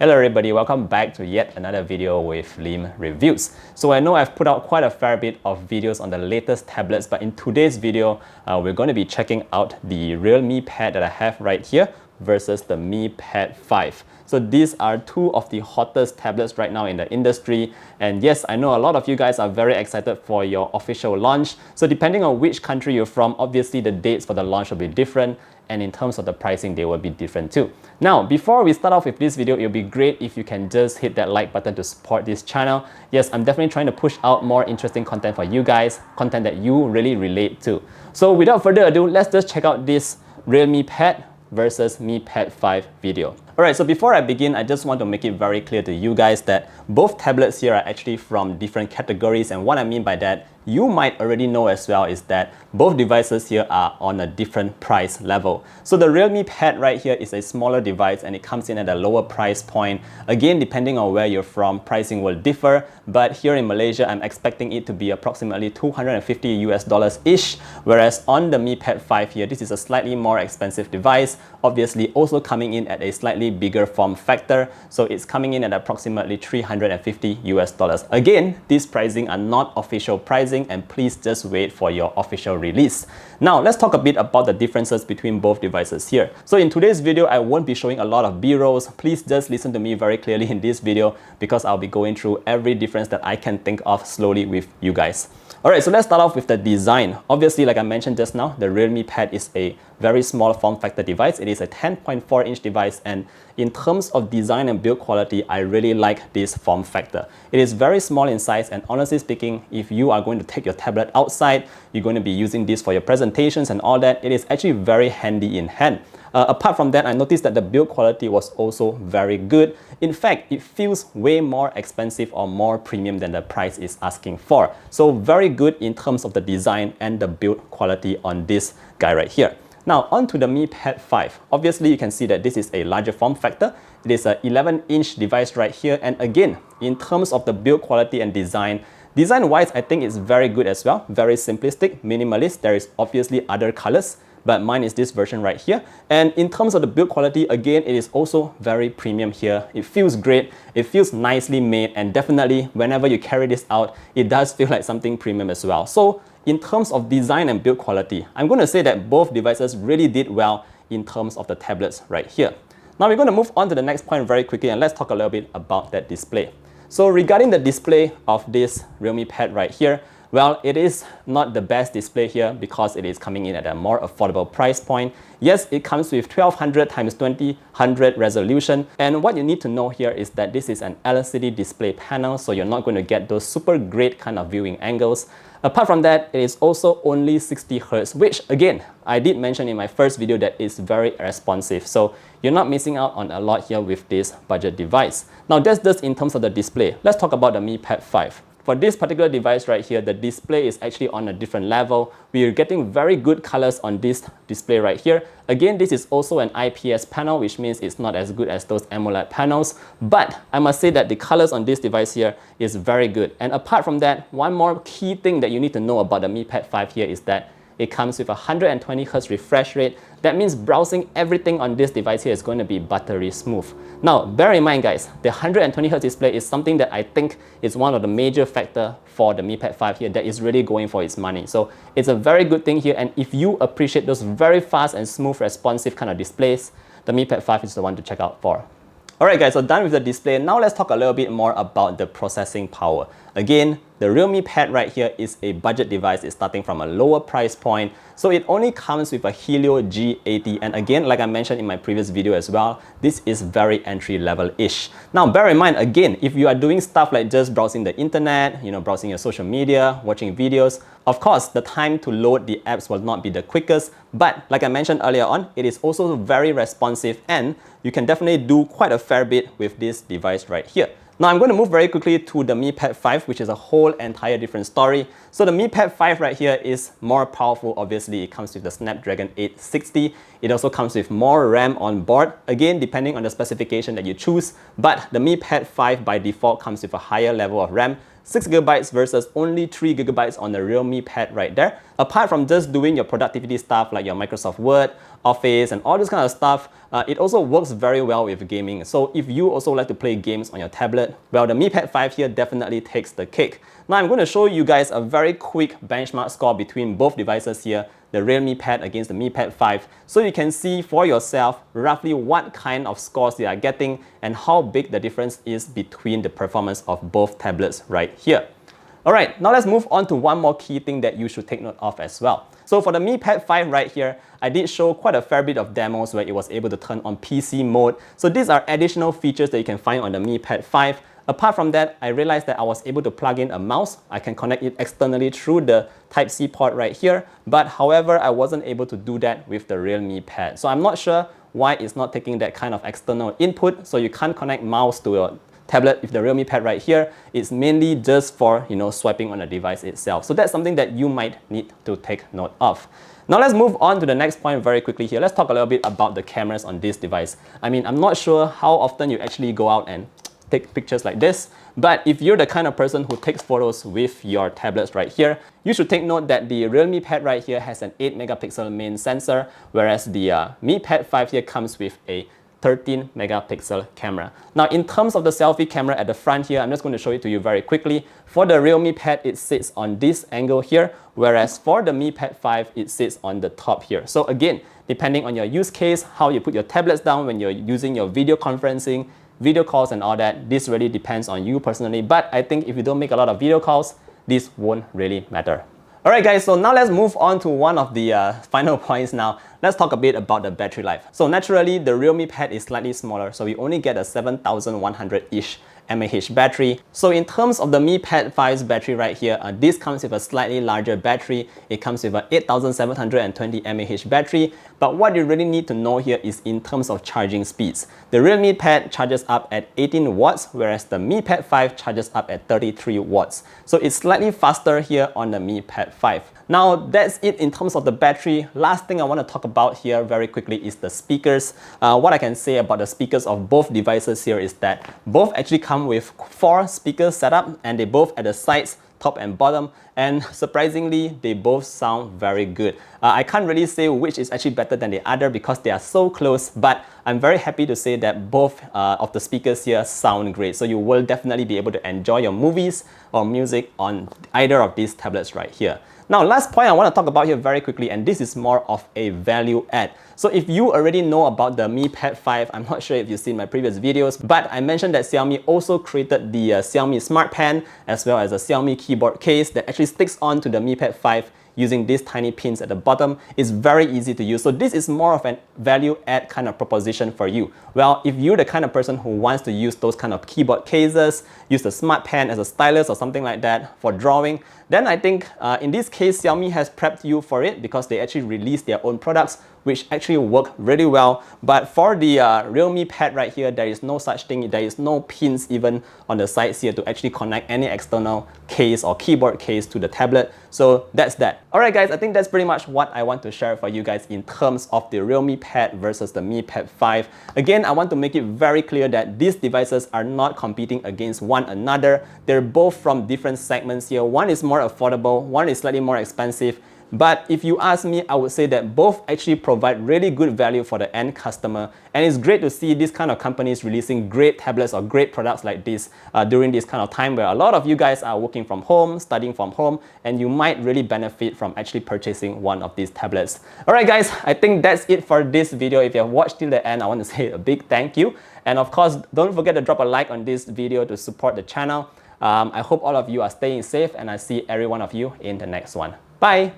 Hello everybody, welcome back to yet another video with Lim Reviews. So I know I've put out quite a fair bit of videos on the latest tablets, but in today's video, we're going to be checking out the Realme Pad that I have right here versus the Mi Pad 5. So these are two of the hottest tablets right now in the industry. And yes, I know a lot of you guys are very excited for your official launch. So depending on which country you're from, obviously the dates for the launch will be different. And in terms of the pricing, they will be different too. Now, before we start off with this video, it would be great if you can just hit that like button to support this channel. Yes, I'm definitely trying to push out more interesting content for you guys, content that you really relate to. So without further ado, let's just check out this Realme Pad versus Mi Pad 5 video. Alright, so before I begin, I just want to make it very clear to you guys that both tablets here are actually from different categories, and what I mean by that, you might already know as well, is that both devices here are on a different price level. So the Realme Pad right here is a smaller device and it comes in at a lower price point. Again, depending on where you're from, pricing will differ, but here in Malaysia, I'm expecting it to be approximately $250-ish, whereas on the Mi Pad 5 here, this is a slightly more expensive device, obviously also coming in at a slightly bigger form factor, so it's coming in at approximately $350. Again, these pricing are not official pricing, and please just wait for your official release. Now, let's talk a bit about the differences between both devices here. So in today's video, I won't be showing a lot of B-rolls. Please just listen to me very clearly in this video because I'll be going through every difference that I can think of slowly with you guys. Alright, so let's start off with the design. Obviously, like I mentioned just now, the Realme Pad is a very small form factor device. It is a 10.4-inch device, and in terms of design and build quality, I really like this form factor. It is very small in size, and honestly speaking, if you are going to take your tablet outside, you're going to be using this for your presentations and all that, it is actually very handy in hand. Apart from that, I noticed that the build quality was also very good. In fact, it feels way more expensive or more premium than the price is asking for. So very good in terms of the design and the build quality on this guy right here. Now, on to the Mi Pad 5. Obviously, you can see that this is a larger form factor. It is an 11-inch device right here. And again, in terms of the build quality and design-wise, I think it's very good as well. Very simplistic, minimalist. There is obviously other colors, but mine is this version right here. And in terms of the build quality, again, it is also very premium here. It feels great, it feels nicely made, and definitely whenever you carry this out, it does feel like something premium as well. So in terms of design and build quality, I'm going to say that both devices really did well in terms of the tablets right here. Now we're going to move on to the next point very quickly, and let's talk a little bit about that display. So regarding the display of this Realme Pad right here, well, it is not the best display here because it is coming in at a more affordable price point. Yes, it comes with 1200 x 2000 resolution. And what you need to know here is that this is an LCD display panel, so you're not going to get those super great kind of viewing angles. Apart from that, it is also only 60 Hz, which again, I did mention in my first video that is very responsive. So you're not missing out on a lot here with this budget device. Now that's just in terms of the display. Let's talk about the Mi Pad 5. For this particular device right here, the display is actually on a different level. We are getting very good colors on this display right here. Again, this is also an IPS panel, which means it's not as good as those AMOLED panels. But I must say that the colors on this device here is very good. And apart from that, one more key thing that you need to know about the Mi Pad 5 here is that it comes with a 120 Hz refresh rate. That means browsing everything on this device here is going to be buttery smooth. Now, bear in mind guys, the 120 Hz display is something that I think is one of the major factors for the Mi Pad 5 here that is really going for its money. So it's a very good thing here, and if you appreciate those very fast and smooth responsive kind of displays, the Mi Pad 5 is the one to check out for. Alright guys, so done with the display. Now let's talk a little bit more about the processing power. Again, the Realme Pad right here is a budget device. It's starting from a lower price point. So it only comes with a Helio G80. And again, like I mentioned in my previous video as well, this is very entry level-ish. Now, bear in mind, again, if you are doing stuff like just browsing the internet, browsing your social media, watching videos, of course, the time to load the apps will not be the quickest. But like I mentioned earlier on, it is also very responsive, and you can definitely do quite a fair bit with this device right here. Now I'm going to move very quickly to the Mi Pad 5, which is a whole entire different story. So the Mi Pad 5 right here is more powerful. Obviously, it comes with the Snapdragon 860. It also comes with more RAM on board, again, depending on the specification that you choose. But the Mi Pad 5 by default comes with a higher level of RAM, 6GB versus only 3GB on the Realme Pad right there. Apart from just doing your productivity stuff like your Microsoft Word, Office, and all this kind of stuff, it also works very well with gaming. So if you also like to play games on your tablet, well, the Mi Pad 5 here definitely takes the cake. Now I'm going to show you guys a very quick benchmark score between both devices here, the Realme Pad against the Mi Pad 5, so you can see for yourself roughly what kind of scores they are getting and how big the difference is between the performance of both tablets right here. Alright, now let's move on to one more key thing that you should take note of as well. So for the Mi Pad 5 right here, I did show quite a fair bit of demos where it was able to turn on PC mode. So these are additional features that you can find on the Mi Pad 5. Apart from that, I realized that I was able to plug in a mouse. I can connect it externally through the Type-C port right here. But however, I wasn't able to do that with the Realme Pad. So I'm not sure why it's not taking that kind of external input. So you can't connect mouse to your tablet with the Realme Pad right here. It's mainly just for, swiping on the device itself. So that's something that you might need to take note of. Now let's move on to the next point very quickly here. Let's talk a little bit about the cameras on this device. I mean, I'm not sure how often you actually go out and take pictures like this, but if you're the kind of person who takes photos with your tablets right here, you should take note that the Realme Pad right here has an 8 megapixel main sensor, whereas the Mi Pad 5 here comes with a 13 megapixel camera. Now in terms of the selfie camera at the front here, I'm just going to show it to you very quickly. For the Realme Pad, it sits on this angle here, whereas for the Mi Pad 5, it sits on the top here. So again, depending on your use case, how you put your tablets down when you're using your video conferencing, video calls and all that, this really depends on you personally. But I think if you don't make a lot of video calls, this won't really matter. Alright guys, so now let's move on to one of the final points now. Let's talk a bit about the battery life. So naturally, the Realme Pad is slightly smaller, so we only get a 7100-ish mAh battery. So in terms of the Mi Pad 5's battery right here, this comes with a slightly larger battery. It comes with an 8720 mAh battery. But what you really need to know here is in terms of charging speeds. The Realme Pad charges up at 18 watts, whereas the Mi Pad 5 charges up at 33 watts. So it's slightly faster here on the Mi Pad 5. Now that's it in terms of the battery. Last thing I want to talk about here very quickly is the speakers. What I can say about the speakers of both devices here is that both actually come with 4 speakers set up, and they both at the sides, top and bottom, and surprisingly they both sound very good. I can't really say which is actually better than the other because they are so close, but I'm very happy to say that both of the speakers here sound great. So you will definitely be able to enjoy your movies or music on either of these tablets right here. Now, last point I want to talk about here very quickly, and this is more of a value add. So if you already know about the Mi Pad 5, I'm not sure if you've seen my previous videos, but I mentioned that Xiaomi also created the Xiaomi Smart Pen as well as a Xiaomi keyboard case that actually sticks onto the Mi Pad 5 using these tiny pins at the bottom. Is very easy to use. So this is more of an value add kind of proposition for you. Well, if you're the kind of person who wants to use those kind of keyboard cases, use the Smart Pen as a stylus or something like that for drawing, then I think in this case, Xiaomi has prepped you for it because they actually released their own products which actually work really well. But for the Realme Pad right here, there is no such thing. There is no pins even on the sides here to actually connect any external case or keyboard case to the tablet. So that's that. Alright guys, I think that's pretty much what I want to share for you guys in terms of the Realme Pad versus the Mi Pad 5. Again, I want to make it very clear that these devices are not competing against one another. They're both from different segments here. One is more affordable, one is slightly more expensive. But if you ask me, I would say that both actually provide really good value for the end customer. And it's great to see these kind of companies releasing great tablets or great products like this during this kind of time where a lot of you guys are working from home, studying from home, and you might really benefit from actually purchasing one of these tablets. Alright guys, I think that's it for this video. If you have watched till the end, I want to say a big thank you. And of course, don't forget to drop a like on this video to support the channel. I hope all of you are staying safe, and I see every one of you in the next one. Bye!